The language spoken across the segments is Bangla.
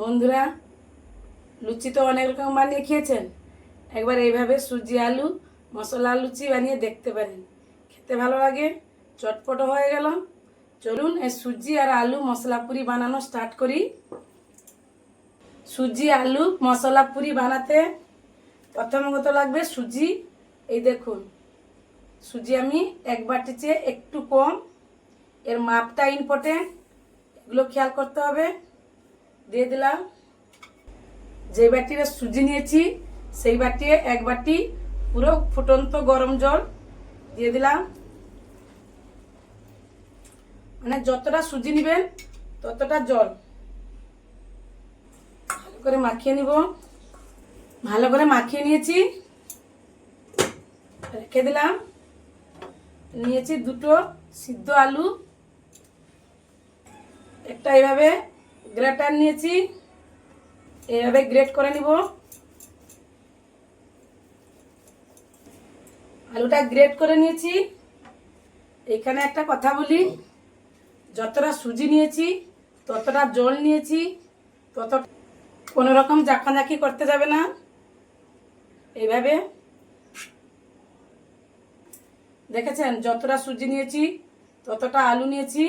বন্ধুরা, লুচি তো অনেক রকম বানিয়ে খেয়েছেন। একবার এইভাবে সুজি আলু মশলা লুচি বানিয়ে দেখতে পারেন, খেতে ভালো লাগে, চটপটো হয়ে গেল। চলুন এই সুজি আর আলু মশলা পুরি বানানো স্টার্ট করি। সুজি আলু মশলা পুরি বানাতে প্রথমত লাগবে সুজি। এই দেখুন, সুজি আমি এক বাটি চেয়ে একটু কম, এর মাপটা ইম্পর্টেন্ট, এগুলো খেয়াল করতে হবে। দিয়ে দিলাম। যে বাটিতে সুজি নিয়েছি সেই বাটিতে এক বাটি পুরো ফুটন্ত গরম জল দিয়ে দিলাম। মানে যতটা সুজি নেবেন ততটা জল। ভালো করে মাখিয়ে নিব। ভালো করে মাখিয়ে নিয়েছি, রেখে দিলাম। নিয়েছি দুটো সিদ্ধ আলু, একটা এইভাবে গ্রেটার নিয়েছি, এইভাবে গ্রেট করে নিব। আলুটা গ্রেট করে নিয়েছি। এখানে একটা কথা বলি, যতটা সুজি নিয়েছি ততটা জল নিয়েছি, তত কোনো রকম জাঁকাজাঁকি করতে যাবে না। এইভাবে দেখেছেন, যতটা সুজি নিয়েছি ততটা আলু নিয়েছি।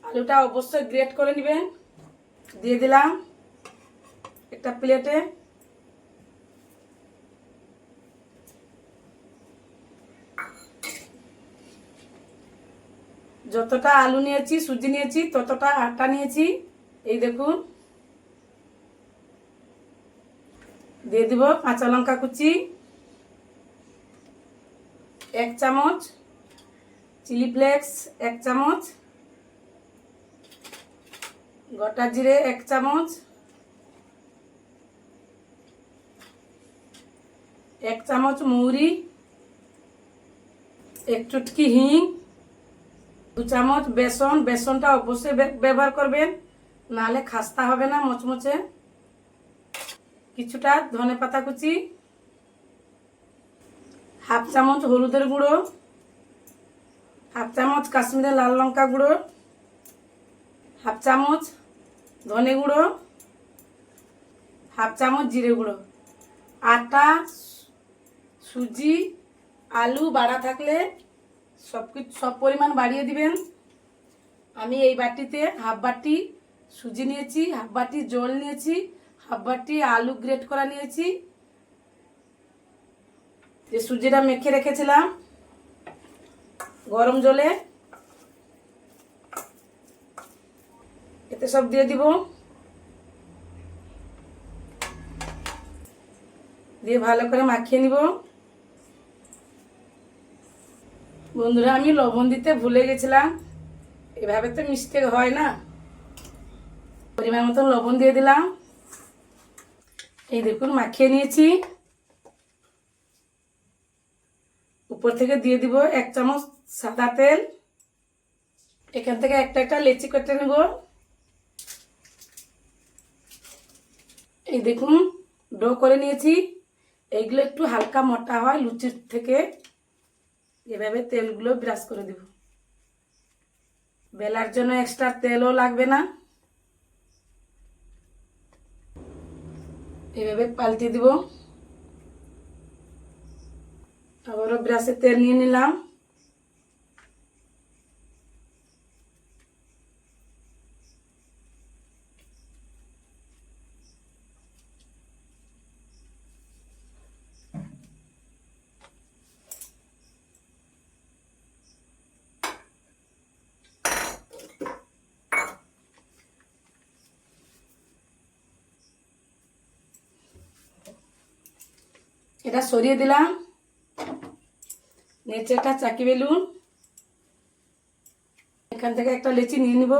আলুটা অবশ্যই গ্রেট করে নেবেন। দিয়ে দিলাম একটা প্লেটে। যতটা আলু নিয়েছি সুজি নিয়েছি ততটা আটা নিয়েছি। এই দেখুন, দিয়ে দিব কাঁচা লঙ্কা কুচি, 1 চামচ চিলি ফ্লেক্স, 1 চামচ গোটা জিরে, 1 চামচ 1 চামচ মৌরি, 1 চুটকি হিং, 2 চামচ বেসন। বেসনটা অবশ্যই ব্যবহার করবেন, নাহলে খাস্তা হবে না, মচমচে। কিছুটা ধনে পাতা কুচি, 1/2 চামচ হলুদের গুঁড়ো, 1/2 চামচ কাশ্মীরি লাল লঙ্কা গুঁড়ো, 1/2 চামচ ধনে গুঁড়ো, 1/2 চামচ জিরে গুঁড়ো। আটা, সুজি, আলু বাড়া থাকলে সব পরিমাণ বাড়িয়ে দিবেন। আমি এই বাটিতে 1/2 বাটি সুজি নিয়েছি, 1/2 বাটি জল নিয়েছি, 1/2 বাটি আলু গ্রেট করা নিয়েছি। যে সুজিটা মেখে রেখেছিলাম গরম জলে, এতে সব দিয়ে দিব। দিয়ে ভালো করে মাখিয়ে নিব। বন্ধুরা, আমি লবণ দিতে ভুলে গেছিলাম, এভাবে তো মিস্টেক হয় না। পরিমাণ মতন লবণ দিয়ে দিলাম। এই দেখুন, মাখিয়ে নিয়েছি। উপর থেকে দিয়ে দিব 1 চামচ সাদা তেল। এখান থেকে একটা একটা লেচি কেটে নেব। এই দেখুন, ডো করে নিয়েছি। এইগুলো একটু হালকা মোটা হয় লুচির থেকে। এভাবে তেলগুলো ব্রাশ করে দিব। বেলার জন্য এক্সট্রা তেলও লাগবে না। এভাবে পাল্টে দিব। আবারও ব্রাশে তেল নিয়ে নিলাম। এটা সরিয়ে দিলাম। নিচেটা চাকি বেলুন, এখান থেকে একটা লেচি নিয়ে নিব।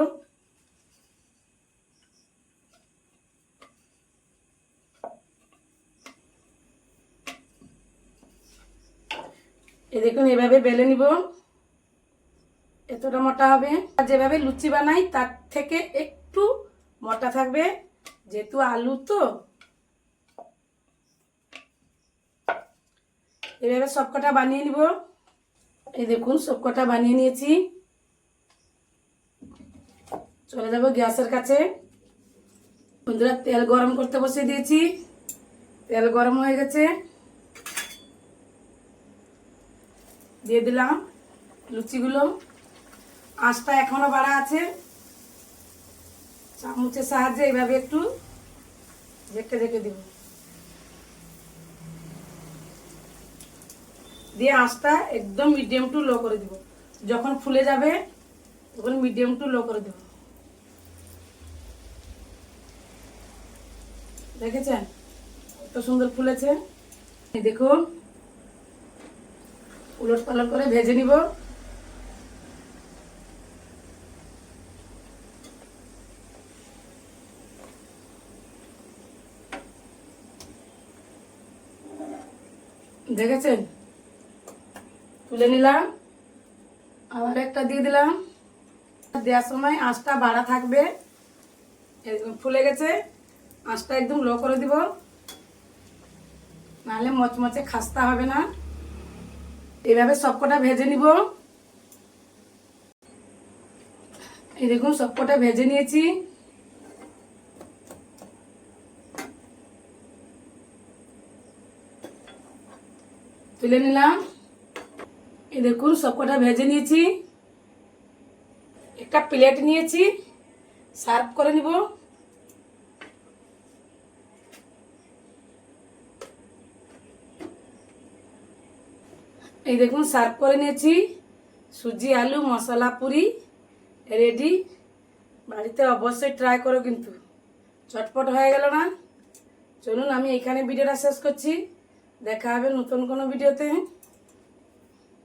এই দেখুন, এভাবে বেলে নিব। এতটা মোটা হবে। যেভাবে লুচি বানাই তার থেকে একটু মোটা থাকবে, যেহেতু আলু তো। এভাবে সবকটা বানিয়ে নিব। এই দেখুন, সবকটা বানিয়ে নিয়েছি। চলে যাব গ্যাসের কাছে। বন্ধুরা তেল গরম করতে বসিয়ে দিয়েছি, তেল গরম হয়ে গেছে, দিয়ে দিলাম লুচিগুলো। আঁচটা এখনো বাড়া আছে, চামচের সাহায্যে এইভাবে একটু ঢেকে ঢেকে দিব, দিয়ে আঁচটা একদম মিডিয়াম টু লো করে দিব। যখন ফুলে যাবে তখন মিডিয়াম টু লো করে দেব। দেখেছেন কত সুন্দর ফুলেছে। দেখুন উলট পালট করে ভেজে নিব। দেখেছেন তুলে নিলাম, আবার একটা দিয়ে দিলাম। দেওয়ার সময় আঁচটা বাড়া থাকবে। ফুলে গেছে, আঁচটা একদম লো করে দিব, নাহলে মচমচে খাস্তা হবে না। এইভাবে সবকটা ভেজে নিব। এই দেখুন সবকটা ভেজে নিয়েছি। তুলে নিলাম। এই দেখুন সবকটা ভেজে নিয়েছি। একটা প্লেট নিয়েছি, সার্ভ করে নিব। এই দেখুন সার্ভ করে নিয়েছি। সুজি আলু মশলা পুরি রেডি। বাড়িতে অবশ্যই ট্রাই করো, কিন্তু চটপট হয়ে গেল না। চলুন আমি এখানে ভিডিওটা শেষ করছি, দেখা হবে নতুন কোনো ভিডিওতে।